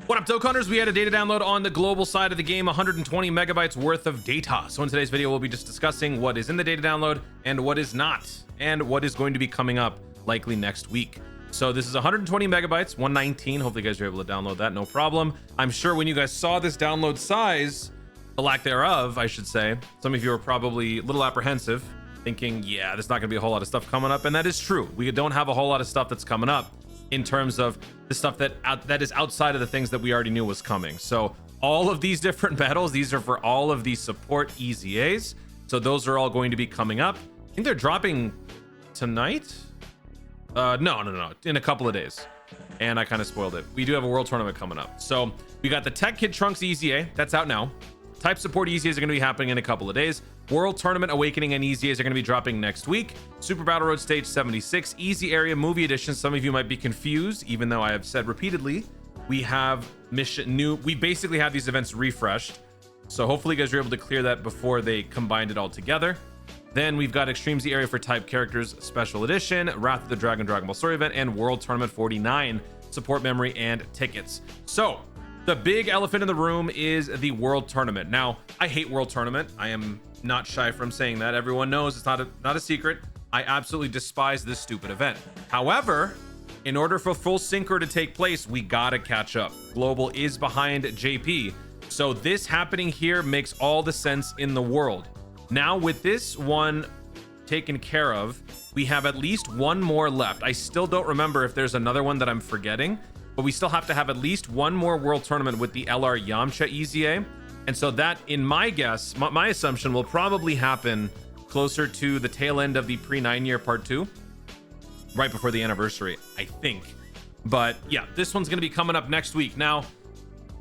What up, Dokkaners? We had a data download on the global side of the game, 120 megabytes worth of data. So in today's video, we'll be just discussing what is in the data download and what is not, and what is going to be coming up likely next week. So this is 120 megabytes, 119. Hopefully you guys are able to download that, no problem. I'm sure when you guys saw this download size, the lack thereof, I should say, some of you are probably a little apprehensive, thinking, yeah, there's not gonna be a whole lot of stuff coming up. And that is true. We don't have a whole lot of stuff that's coming up in terms of the stuff that is outside of the things that we already knew was coming. So all of these different battles, these are for all of these support EZAs. So those are all going to be coming up. I think they're dropping tonight. No, in a couple of days. And I kind of spoiled it. We do have a world tournament coming up. So we got the Tech Kid Trunks EZA, that's out now. Type support EZAs are going to be happening in a couple of days. World Tournament Awakening and EZAs are going to be dropping next week. Super Battle Road Stage 76, Easy Area Movie Edition. Some of you might be confused, even though I have said repeatedly, we have we basically have these events refreshed. So hopefully you guys are able to clear that before they combined it all together. Then we've got Extreme Z Area for Type Characters Special Edition, Wrath of the Dragon Dragon Ball Story Event, and World Tournament 49 support memory and tickets. So the big elephant in the room is the World Tournament. Now, I hate World Tournament. I am not shy from saying that. Everyone knows it's not a secret. I absolutely despise this stupid event. However, in order for full synchro to take place, we gotta catch up. Global is behind JP. So this happening here makes all the sense in the world. Now, with this one taken care of, we have at least one more left. I still don't remember if there's another one that I'm forgetting, but we still have to have at least one more world tournament with the LR Yamcha EZA. And so that, in my guess, my assumption, will probably happen closer to the tail end of the pre-9 year part 2, right before the anniversary, I think. But yeah, this one's going to be coming up next week. Now,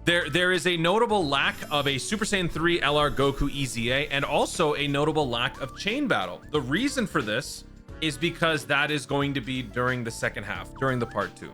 there is a notable lack of a Super Saiyan 3 LR Goku EZA, and also a notable lack of Chain Battle. The reason for this is because that is going to be during the second half, during the part 2.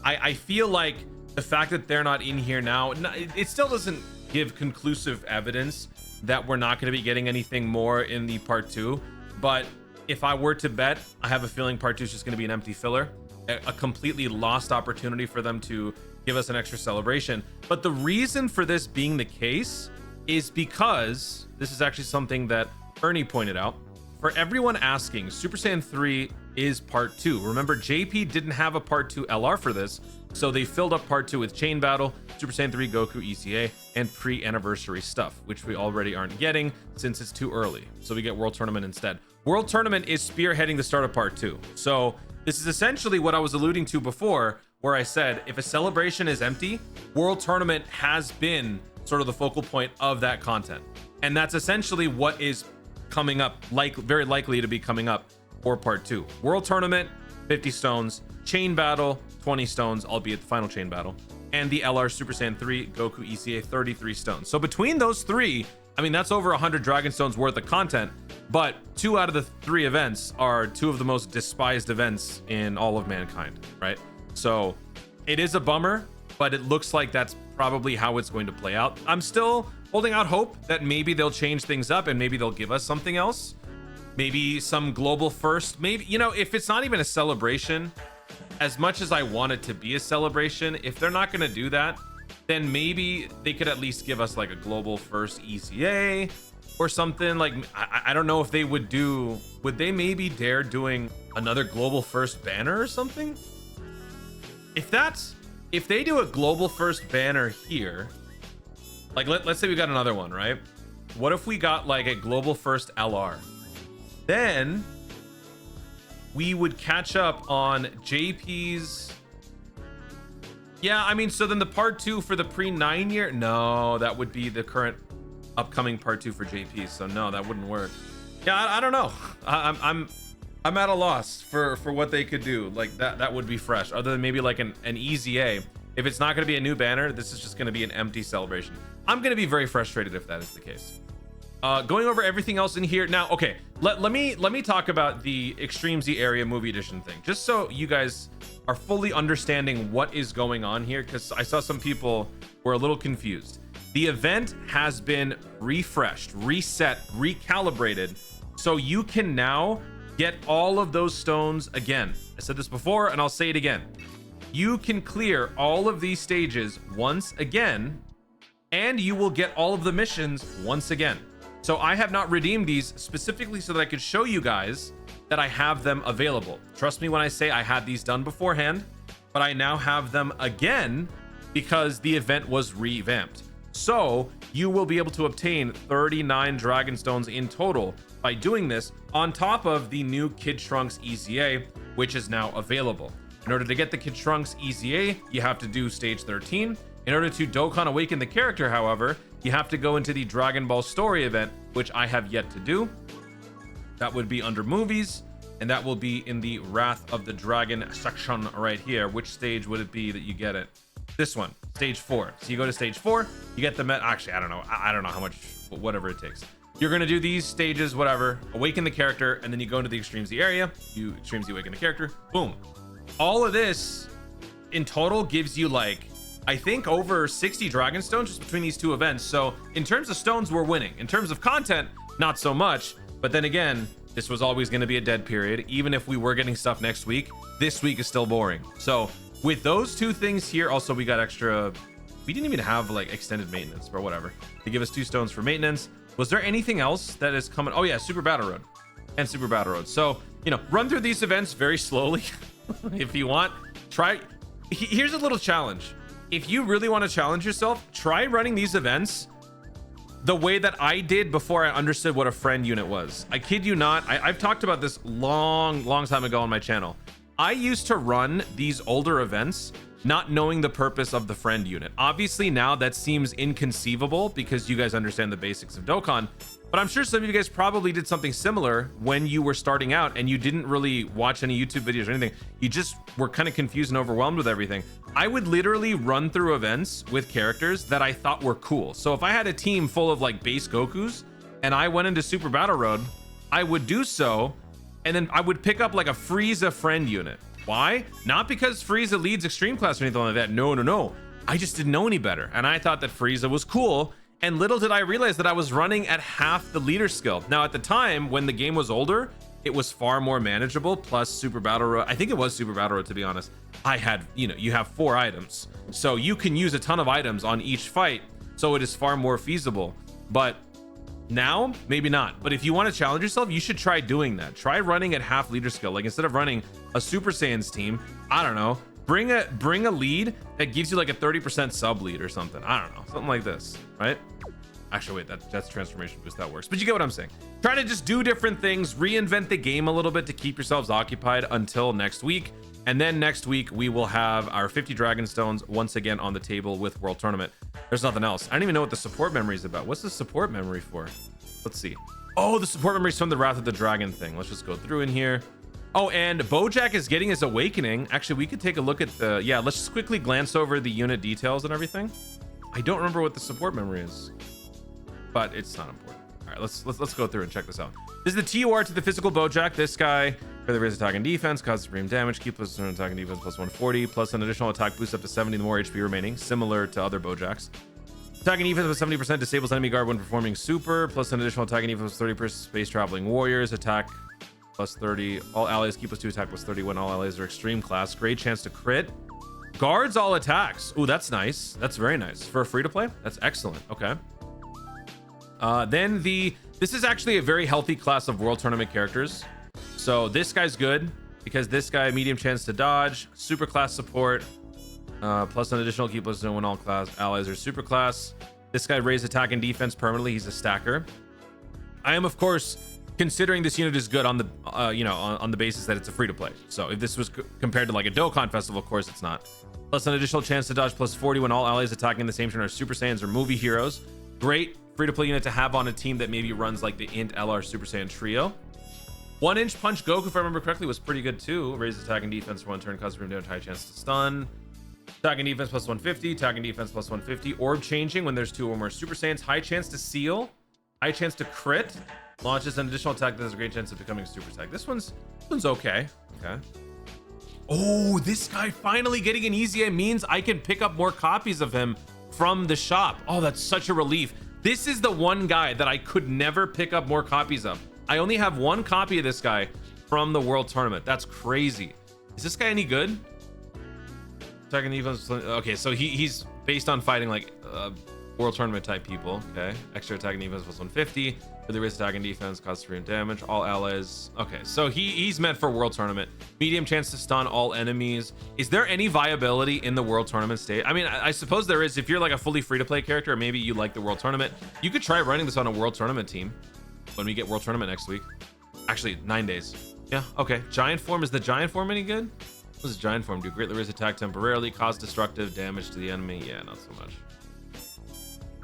I feel like the fact that they're not in here now, it still doesn't give conclusive evidence that we're not going to be getting anything more in the part 2. But if I were to bet, I have a feeling part 2 is just going to be an empty filler, a completely lost opportunity for them to give us an extra celebration. But the reason for this being the case is because this is actually something that Ernie pointed out. For everyone asking, Super Saiyan 3 is part 2. Remember, JP didn't have a part 2 LR for this, so they filled up part 2 with Chain Battle, Super Saiyan 3 Goku ECA, and pre-anniversary stuff, which we already aren't getting since it's too early. So we get World Tournament instead. World Tournament is spearheading the start of part 2. So this is essentially what I was alluding to before, where I said, if a celebration is empty, World Tournament has been sort of the focal point of that content. And that's essentially what is coming up, very likely to be coming up for part 2. World Tournament, 50 stones. Chain Battle, 20 stones, albeit the final Chain Battle. And the LR Super Saiyan 3 Goku ECA, 33 stones. So between those three, I mean, that's over 100 Dragon Stones worth of content. But 2 out of the 3 events are 2 of the most despised events in all of mankind, right? So it is a bummer, but it looks like that's probably how it's going to play out. I'm still holding out hope that maybe they'll change things up and maybe they'll give us something else. Maybe some global first. Maybe, you know, if it's not even a celebration, as much as I want it to be a celebration, if they're not going to do that, then maybe they could at least give us like a global first ECA or something. Like, I don't know if they would they maybe dare doing another global first banner or something? If they do a global first banner here, like let's say we got another one, right? What if we got like a global first LR? Then we would catch up on JP's. Yeah, I mean, so then the part 2 for the pre-9 year, no, that would be the current upcoming part 2 for JP. So no, that wouldn't work. Yeah, I don't know. I'm at a loss for what they could do. Like that would be fresh, other than maybe like an EZA. If it's not going to be a new banner, this is just going to be an empty celebration. I'm going to be very frustrated if that is the case. Going over everything else in here now. Okay, let me talk about the Extreme Z Area Movie Edition thing, just so you guys are fully understanding what is going on here, because I saw some people were a little confused. The event has been refreshed, reset, recalibrated, so you can now get all of those stones again. I said this before and I'll say it again. you can clear all of these stages once again, and you will get all of the missions once again. So I have not redeemed these specifically so that I could show you guys that I have them available. Trust me when I say I had these done beforehand, but I now have them again because the event was revamped. So you will be able to obtain 39 Dragon Stones in total by doing this, on top of the new Kid Trunks EZA, which is now available. In order to get the Kid Trunks EZA, you have to do stage 13. In order to Dokkan Awaken the character, however, you have to go into the Dragon Ball Story event, which I have yet to do. That would be under movies, and that will be in the Wrath of the Dragon section right here. Which stage would it be that you get it? This one, stage 4. So you go to stage 4, you get the actually, I don't know. I don't know how much, whatever it takes. You're going to do these stages, whatever, awaken the character, and then you go into the Extreme Z area. You Extreme Z awaken the character. Boom. All of this in total gives you, like, I think over 60 Dragon Stones just between these two events. So in terms of stones, we're winning. In terms of content, not so much. But then again, this was always going to be a dead period. Even if we were getting stuff next week, this week is still boring. So with those two things here, also we got extra. We didn't even have like extended maintenance, but whatever. They give us 2 stones for maintenance. Was there anything else that is coming? Oh yeah, Super Battle Road and Super Battle Road. So, you know, run through these events very slowly if you want. Try. Here's a little challenge. If you really want to challenge yourself, try running these events the way that I did before I understood what a friend unit was. I kid you not. I've talked about this long time ago on my channel. I used to run these older events not knowing the purpose of the friend unit. Obviously now that seems inconceivable because you guys understand the basics of Dokkan, but I'm sure some of you guys probably did something similar when you were starting out and you didn't really watch any YouTube videos or anything. You just were kind of confused and overwhelmed with everything. I would literally run through events with characters that I thought were cool. So if I had a team full of like base Gokus and I went into Super Battle Road, I would do so, and then I would pick up like a Frieza friend unit. Why? Not because Frieza leads extreme class or anything like that. No. I just didn't know any better. And I thought that Frieza was cool. And little did I realize that I was running at half the leader skill. Now, at the time, when the game was older, it was far more manageable. Plus Super Battle Road. I think it was Super Battle Road, to be honest. I had, you know, you have 4 items. So you can use a ton of items on each fight. So it is far more feasible. But now, maybe not. But if you want to challenge yourself, you should try doing that. Try running at half leader skill. Like, instead of running a Super Saiyans team, I don't know, bring a lead that gives you like a 30% sub lead or something. I don't know, something like this, right? Actually, wait, that's transformation boost. That works. But you get what I'm saying. Try to just do different things, reinvent the game a little bit to keep yourselves occupied until next week. And then next week, we will have our 50 Dragon Stones once again on the table with World Tournament. There's nothing else. I don't even know what the support memory is about. What's the support memory for? Let's see. Oh, the support memory is from the Wrath of the Dragon thing. Let's just go through in here. Oh, and Bojack is getting his awakening. Actually, we could take a look at the... Yeah, let's just quickly glance over the unit details and everything. I don't remember what the support memory is, but it's not important. All right, let's go through and check this out. This is the TUR to the physical Bojack. This guy, for the raise attack and defense, causes supreme damage, keep plus attack and defense plus 140, plus an additional attack boost up to 70 the more HP remaining, similar to other Bojacks. Attack and defense with 70% disables enemy guard when performing super, plus an additional attack and defense plus 30% space traveling warriors, attack plus 30, all allies keep plus 2 attack plus 30 when all allies are extreme class. Great chance to crit. Guards all attacks. Ooh, that's nice. That's very nice. For a free to play, that's excellent. Okay. Then this is actually a very healthy class of World Tournament characters. So this guy's good because this guy, medium chance to dodge, super class support, plus an additional keep plus 1 when all class allies are super class. This guy raised attack and defense permanently. He's a stacker. I am, of course, considering this unit is good on the on the basis that it's a free to play. So if this was compared to like a Dokkan festival, of course it's not. Plus an additional chance to dodge plus 40 when all allies attacking in the same turn are Super Saiyans or movie heroes. Great free to play unit to have on a team that maybe runs like the Int LR Super Saiyan trio. 1-inch punch Goku, if I remember correctly, was pretty good too. Raised attack and defense for 1 turn, causes room damage, high chance to stun. Attack and defense plus 150, attack and defense plus 150. Orb changing when there's 2 or more Super Saiyans. High chance to seal, high chance to crit. Launches an additional attack that has a great chance of becoming super attack. This one's okay. Okay. Oh, this guy finally getting an EZA means I can pick up more copies of him from the shop. Oh, that's such a relief. This is the one guy that I could never pick up more copies of. I only have 1 copy of this guy from the World Tournament. That's crazy. Is this guy any good? Second defense. Okay, so he's based on fighting like world tournament type people. Okay, extra attack and defense plus 150. For the risk attack and defense, costs 3 damage. All allies. Okay, so he's meant for world tournament. Medium chance to stun all enemies. Is there any viability in the world tournament state? I mean, I suppose there is. If you're like a fully free-to-play character, or maybe you like the world tournament, you could try running this on a world tournament team when we get world tournament next week. Actually, 9 days. Yeah. Okay. Giant form. Is the giant form any good? What does giant form do? Greatly raise attack temporarily, cause destructive damage to the enemy. Yeah, not so much.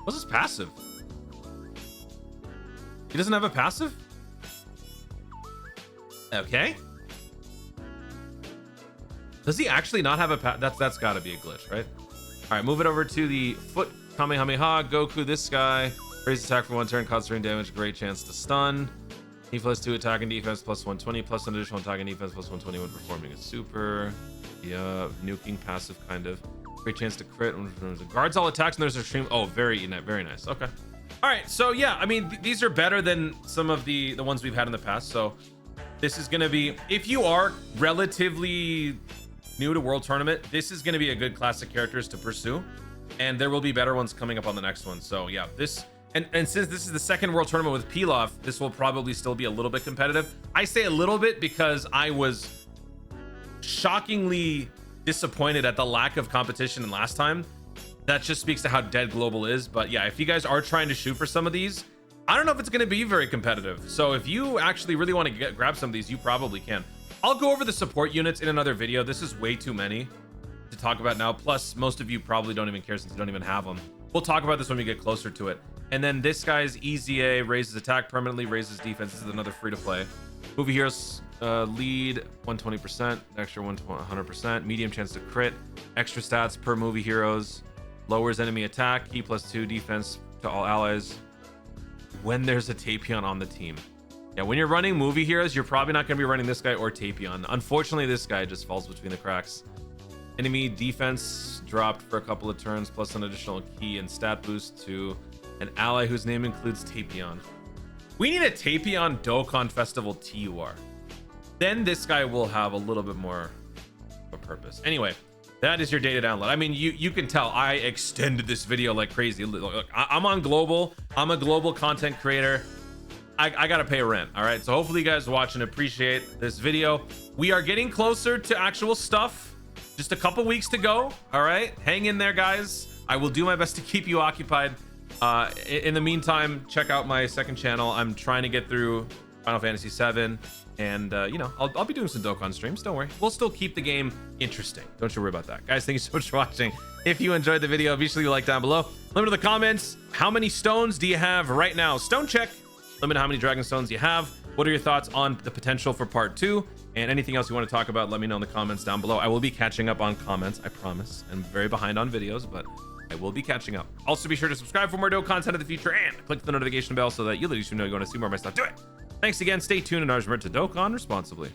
What's his passive? He doesn't have a passive? Okay. Does he actually not have a that's got to be a glitch, right? All right, move it over to the foot Kamehameha. Goku, this guy. Raise attack for 1 turn, cause 3 damage. Great chance to stun. He plus 2 attack and defense plus 120 plus an additional attack and defense plus 120 when performing a super. Yeah, nuking passive kind of. Great chance to crit. Guards all attacks and there's a stream. Oh, very nice. Okay. All right, so yeah, I mean these are better than some of the ones we've had in the past. So this is gonna be, if you are relatively new to World Tournament, this is gonna be a good class of characters to pursue, and there will be better ones coming up on the next one. So yeah, this. And since this is the second World Tournament with Pilaf, this will probably still be a little bit competitive. I say a little bit because I was shockingly disappointed at the lack of competition in last time. That just speaks to how dead global is. But yeah, if you guys are trying to shoot for some of these, I don't know if it's going to be very competitive. So if you actually really want to grab some of these, you probably can. I'll go over the support units in another video. This is way too many to talk about now. Plus, most of you probably don't even care since you don't even have them. We'll talk about this when we get closer to it. And then this guy's EZA, raises attack permanently, raises defense. This is another free to play. Movie heroes lead 120%, extra 100%, medium chance to crit, extra stats per movie heroes, lowers enemy attack, key plus 2 defense to all allies when there's a Tapion on the team. Yeah, when you're running movie heroes, you're probably not going to be running this guy or Tapion. Unfortunately, this guy just falls between the cracks. Enemy defense dropped for a couple of turns, plus an additional key and stat boost to an ally whose name includes Tapion. We need a Tapion Dokkan Festival TUR. Then this guy will have a little bit more of a purpose. Anyway, that is your data download. I mean, you can tell I extended this video like crazy. Look, I'm on global. I'm a global content creator. I gotta pay rent. All right. So hopefully you guys watch and appreciate this video. We are getting closer to actual stuff. Just a couple weeks to go. All right. Hang in there, guys. I will do my best to keep you occupied. In the meantime, check out my second channel. I'm trying to get through Final Fantasy VII, and you know, I'll be doing some Dokkan streams. Don't worry, we'll still keep the game interesting. Don't you worry about that, guys. Thank you so much for watching. If you enjoyed the video, be sure to like down below. Let me know in the comments, how many stones do you have right now? Stone check. Let me know how many dragon stones you have. What are your thoughts on the potential for part 2, and anything else you want to talk about? Let me know in the comments down below. I will be catching up on comments, I promise. I'm very behind on videos, but I will be catching up. Also, be sure to subscribe for more Dokkan content in the future and click the notification bell so that you'll at least know you're going to see more of my stuff. Do it. Thanks again. Stay tuned and Arjmer to Dokkan responsibly.